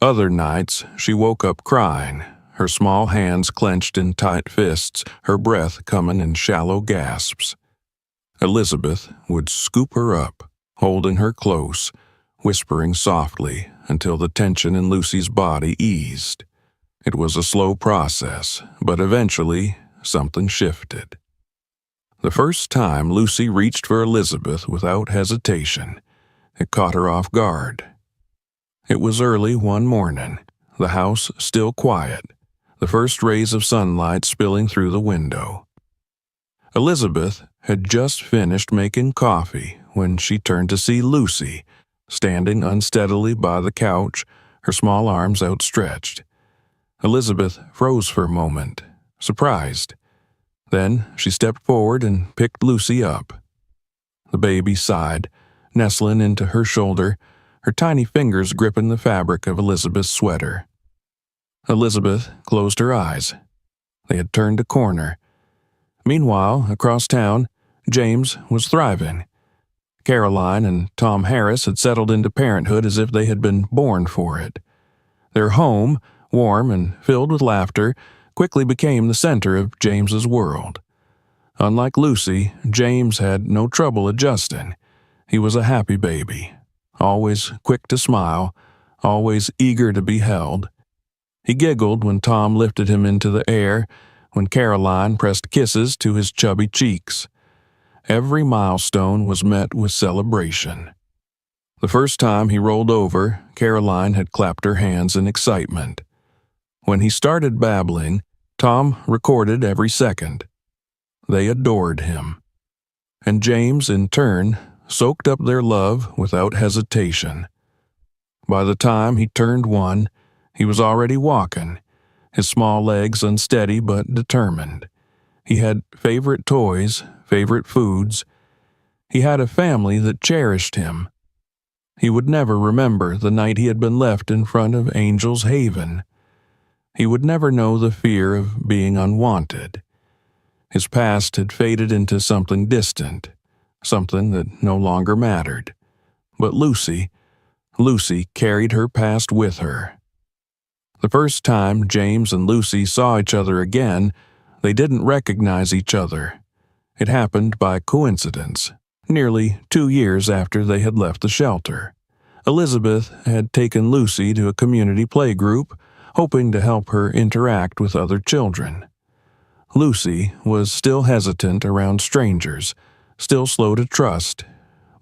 Other nights, she woke up crying, her small hands clenched in tight fists, her breath coming in shallow gasps. Elizabeth would scoop her up, holding her close, whispering softly until the tension in Lucy's body eased. It was a slow process, but eventually something shifted. The first time Lucy reached for Elizabeth without hesitation, it caught her off guard. It was early one morning, the house still quiet, the first rays of sunlight spilling through the window. Elizabeth had just finished making coffee when she turned to see Lucy, standing unsteadily by the couch, her small arms outstretched. Elizabeth froze for a moment, surprised. Then she stepped forward and picked Lucy up. The baby sighed, nestling into her shoulder, her tiny fingers gripping the fabric of Elizabeth's sweater. Elizabeth closed her eyes. They had turned a corner. Meanwhile, across town, James was thriving. Caroline and Tom Harris had settled into parenthood as if they had been born for it. Their home, warm and filled with laughter, quickly became the center of James's world. Unlike Lucy, James had no trouble adjusting. He was a happy baby, always quick to smile, always eager to be held. He giggled when Tom lifted him into the air, when Caroline pressed kisses to his chubby cheeks. Every milestone was met with celebration. The first time he rolled over, Caroline had clapped her hands in excitement. When he started babbling, Tom recorded every second. They adored him. And James, in turn, soaked up their love without hesitation. By the time he turned one, he was already walking, his small legs unsteady but determined. He had favorite toys, favorite foods. He had a family that cherished him. He would never remember the night he had been left in front of Angel's Haven. He would never know the fear of being unwanted. His past had faded into something distant, something that no longer mattered. But Lucy carried her past with her. The first time James and Lucy saw each other again, they didn't recognize each other. It happened by coincidence, nearly 2 years after they had left the shelter. Elizabeth had taken Lucy to a community playgroup, hoping to help her interact with other children. Lucy was still hesitant around strangers, still slow to trust,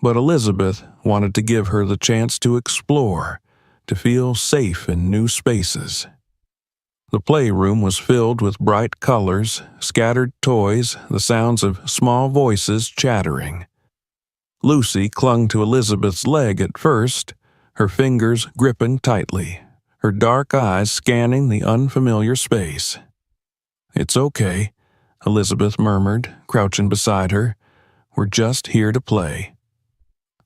but Elizabeth wanted to give her the chance to explore, to feel safe in new spaces. The playroom was filled with bright colors, scattered toys, the sounds of small voices chattering. Lucy clung to Elizabeth's leg at first, her fingers gripping tightly, her dark eyes scanning the unfamiliar space. "It's okay," Elizabeth murmured, crouching beside her. "We're just here to play."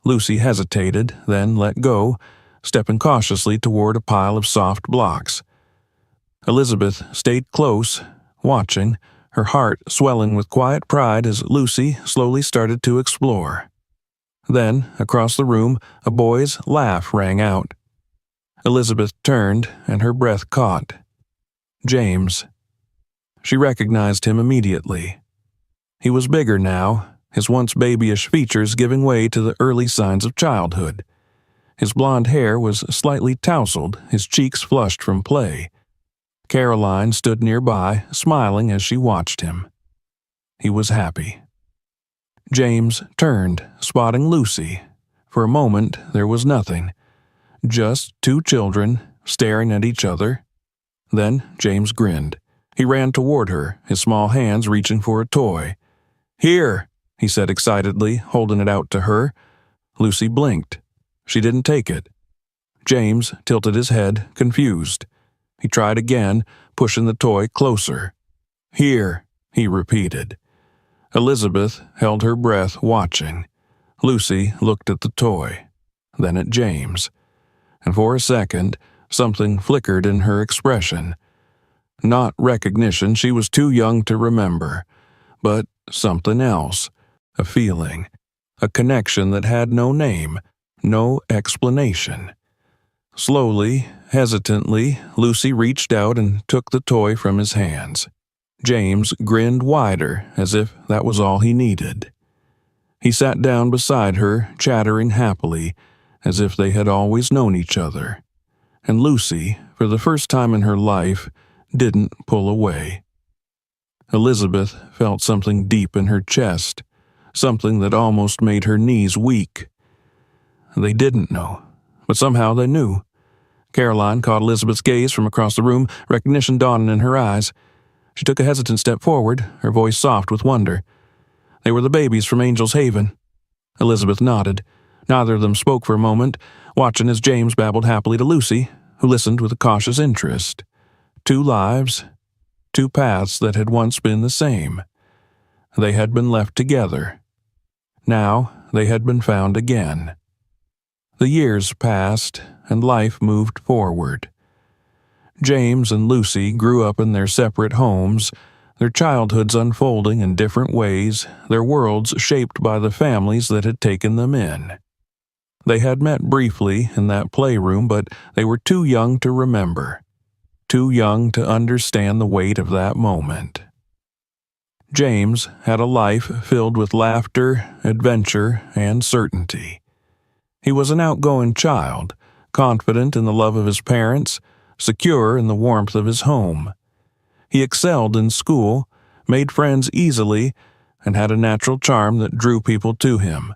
Lucy hesitated, then let go, stepping cautiously toward a pile of soft blocks. Elizabeth stayed close, watching, her heart swelling with quiet pride as Lucy slowly started to explore. Then, across the room, a boy's laugh rang out. Elizabeth turned, and her breath caught. James. She recognized him immediately. He was bigger now, his once babyish features giving way to the early signs of childhood. His blonde hair was slightly tousled, his cheeks flushed from play. Caroline stood nearby, smiling as she watched him. He was happy. James turned, spotting Lucy. For a moment, there was nothing. Just two children, staring at each other. Then James grinned. He ran toward her, his small hands reaching for a toy. "Here," he said excitedly, holding it out to her. Lucy blinked. She didn't take it. James tilted his head, confused. He tried again, pushing the toy closer. "Here," he repeated. Elizabeth held her breath, watching. Lucy looked at the toy, then at James. And for a second, something flickered in her expression. Not recognition, she was too young to remember, but something else, a feeling, a connection that had no name, no explanation. Slowly, hesitantly, Lucy reached out and took the toy from his hands. James grinned wider, as if that was all he needed. He sat down beside her, chattering happily, as if they had always known each other. And Lucy, for the first time in her life, didn't pull away. Elizabeth felt something deep in her chest, something that almost made her knees weak. They didn't know, but somehow they knew. Caroline caught Elizabeth's gaze from across the room, recognition dawning in her eyes. She took a hesitant step forward, her voice soft with wonder. They were the babies from Angel's Haven. Elizabeth nodded. Neither of them spoke for a moment, watching as James babbled happily to Lucy, who listened with a cautious interest. Two lives, two paths that had once been the same. They had been left together. Now they had been found again. The years passed, and life moved forward. James and Lucy grew up in their separate homes, their childhoods unfolding in different ways, their worlds shaped by the families that had taken them in. They had met briefly in that playroom, but they were too young to remember, too young to understand the weight of that moment. James had a life filled with laughter, adventure, and certainty. He was an outgoing child, confident in the love of his parents, secure in the warmth of his home. He excelled in school, made friends easily, and had a natural charm that drew people to him.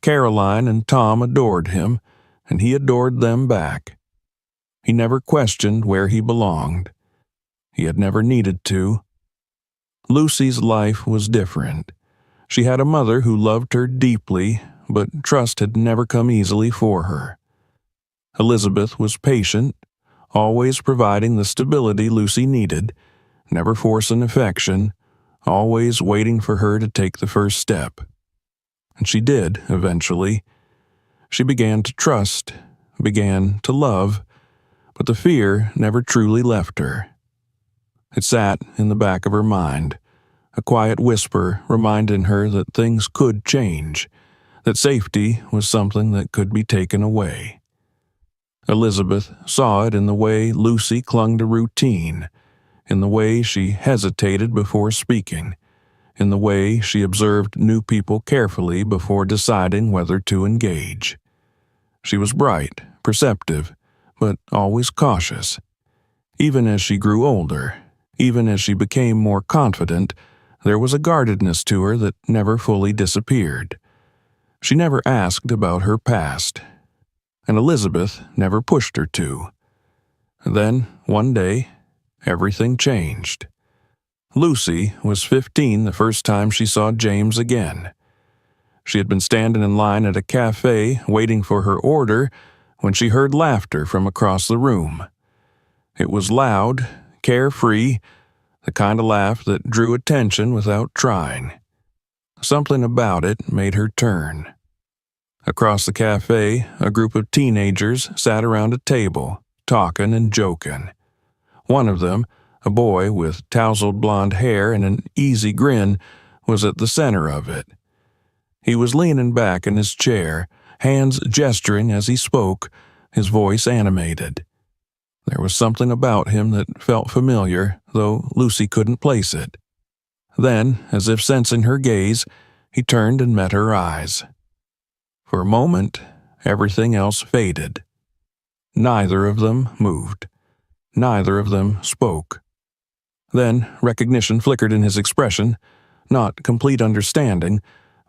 Caroline and Tom adored him, and he adored them back. He never questioned where he belonged. He had never needed to. Lucy's life was different. She had a mother who loved her deeply, but trust had never come easily for her. Elizabeth was patient, always providing the stability Lucy needed, never forcing affection, always waiting for her to take the first step. And she did, eventually. She began to trust, began to love, but the fear never truly left her. It sat in the back of her mind, a quiet whisper reminding her that things could change, that safety was something that could be taken away. Elizabeth saw it in the way Lucy clung to routine, in the way she hesitated before speaking, in the way she observed new people carefully before deciding whether to engage. She was bright, perceptive, but always cautious. Even as she grew older, even as she became more confident, there was a guardedness to her that never fully disappeared. She never asked about her past, and Elizabeth never pushed her to. Then, one day, everything changed. Lucy was 15 the first time she saw James again. She had been standing in line at a cafe waiting for her order when she heard laughter from across the room. It was loud, carefree, the kind of laugh that drew attention without trying. Something about it made her turn. Across the cafe, a group of teenagers sat around a table, talking and joking. One of them, a boy with tousled blonde hair and an easy grin, was at the center of it. He was leaning back in his chair, hands gesturing as he spoke, his voice animated. There was something about him that felt familiar, though Lucy couldn't place it. Then, as if sensing her gaze, he turned and met her eyes. For a moment, everything else faded. Neither of them moved. neither of them spoke. Then recognition flickered in his expression, not complete understanding,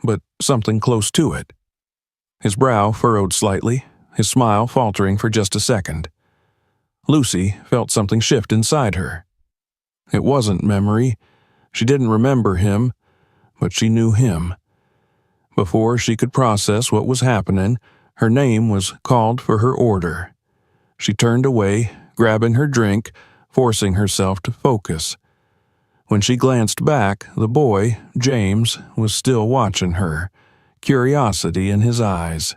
but something close to it. His brow furrowed slightly, his smile faltering for just a second. Lucy felt something shift inside her. It wasn't memory. She didn't remember him, but she knew him. Before she could process what was happening, her name was called for her order. She turned away, grabbing her drink, forcing herself to focus. When she glanced back, the boy, James, was still watching her, curiosity in his eyes.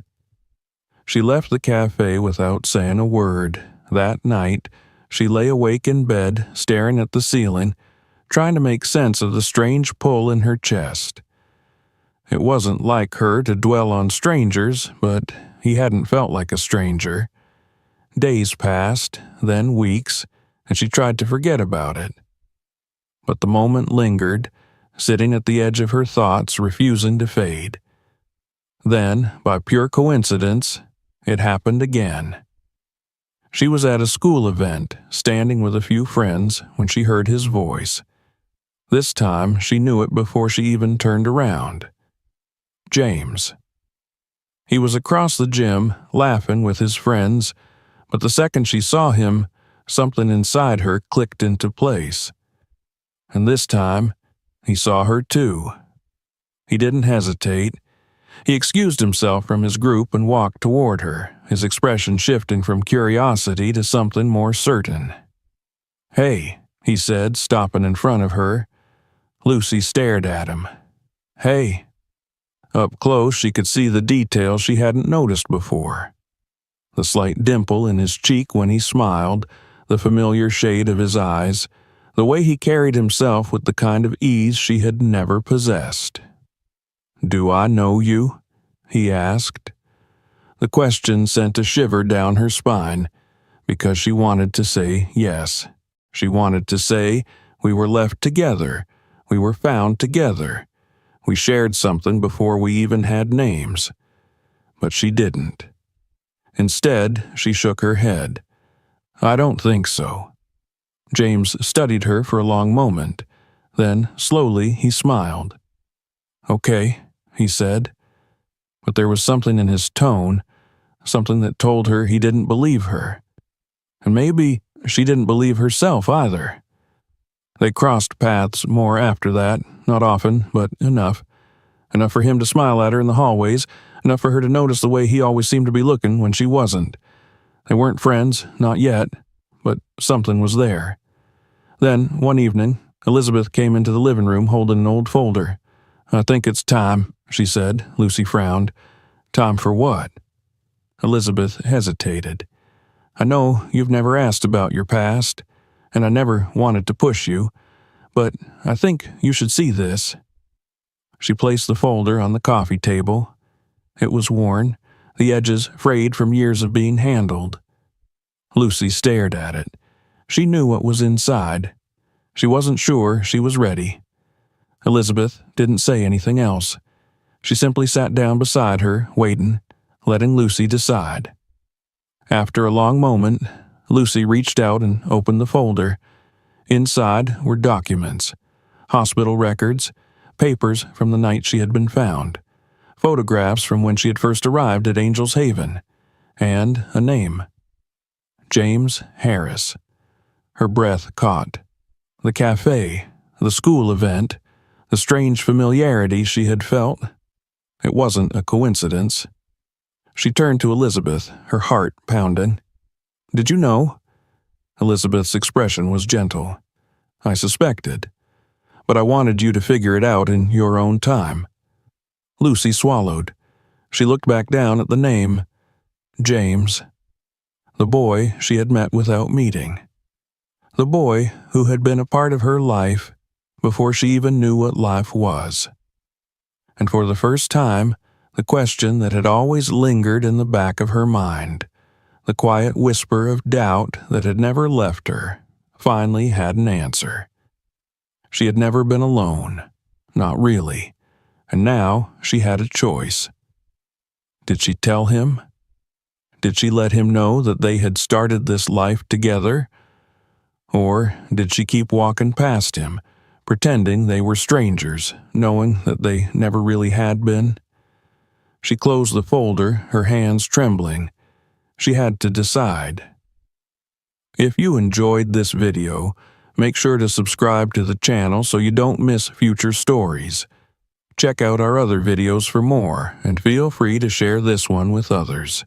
She left the cafe without saying a word. That night, she lay awake in bed, staring at the ceiling, trying to make sense of the strange pull in her chest. It wasn't like her to dwell on strangers, but he hadn't felt like a stranger. Days passed, then weeks, and she tried to forget about it. But the moment lingered, sitting at the edge of her thoughts, refusing to fade. Then, by pure coincidence, it happened again. She was at a school event, standing with a few friends, when she heard his voice. This time, she knew it before she even turned around. James. He was across the gym, laughing with his friends, but the second she saw him, something inside her clicked into place. And this time, he saw her too. He didn't hesitate. He excused himself from his group and walked toward her, his expression shifting from curiosity to something more certain. "Hey," he said, stopping in front of her. Lucy stared at him. "Hey." Up close, she could see the details she hadn't noticed before. The slight dimple in his cheek when he smiled, the familiar shade of his eyes, the way he carried himself with the kind of ease she had never possessed. "Do I know you?" he asked. The question sent a shiver down her spine, because she wanted to say yes. She wanted to say, "We were left together. We were found together. We shared something before we even had names." But she didn't. Instead, she shook her head. "I don't think so." James studied her for a long moment. Then, slowly, he smiled. "Okay," he said. But there was something in his tone, something that told her he didn't believe her. And maybe she didn't believe herself either. They crossed paths more after that, not often, but enough. Enough for him to smile at her in the hallways, enough for her to notice the way he always seemed to be looking when she wasn't. They weren't friends, not yet, but something was there. Then, one evening, Elizabeth came into the living room holding an old folder. "I think it's time," she said. Lucy frowned. "Time for what?" Elizabeth hesitated. "I know you've never asked about your past, and I never wanted to push you, but I think you should see this." She placed the folder on the coffee table. It was worn, the edges frayed from years of being handled. Lucy stared at it. She knew what was inside. She wasn't sure she was ready. Elizabeth didn't say anything else. She simply sat down beside her, waiting, letting Lucy decide. After a long moment, Lucy reached out and opened the folder. Inside were documents, hospital records, papers from the night she had been found, photographs from when she had first arrived at Angel's Haven, and a name. James Harris. Her breath caught. The cafe, the school event, the strange familiarity she had felt. It wasn't a coincidence. She turned to Elizabeth, her heart pounding. "Did you know?" Elizabeth's expression was gentle. "I suspected. But I wanted you to figure it out in your own time." Lucy swallowed. She looked back down at the name. James. The boy she had met without meeting. The boy who had been a part of her life before she even knew what life was. And for the first time, the question that had always lingered in the back of her mind, the quiet whisper of doubt that had never left her, finally had an answer. She had never been alone, not really, and now she had a choice. Did she tell him? Did she let him know that they had started this life together? Or did she keep walking past him, pretending they were strangers, knowing that they never really had been? She closed the folder, her hands trembling. She had to decide. If you enjoyed this video, make sure to subscribe to the channel so you don't miss future stories. Check out our other videos for more, and feel free to share this one with others.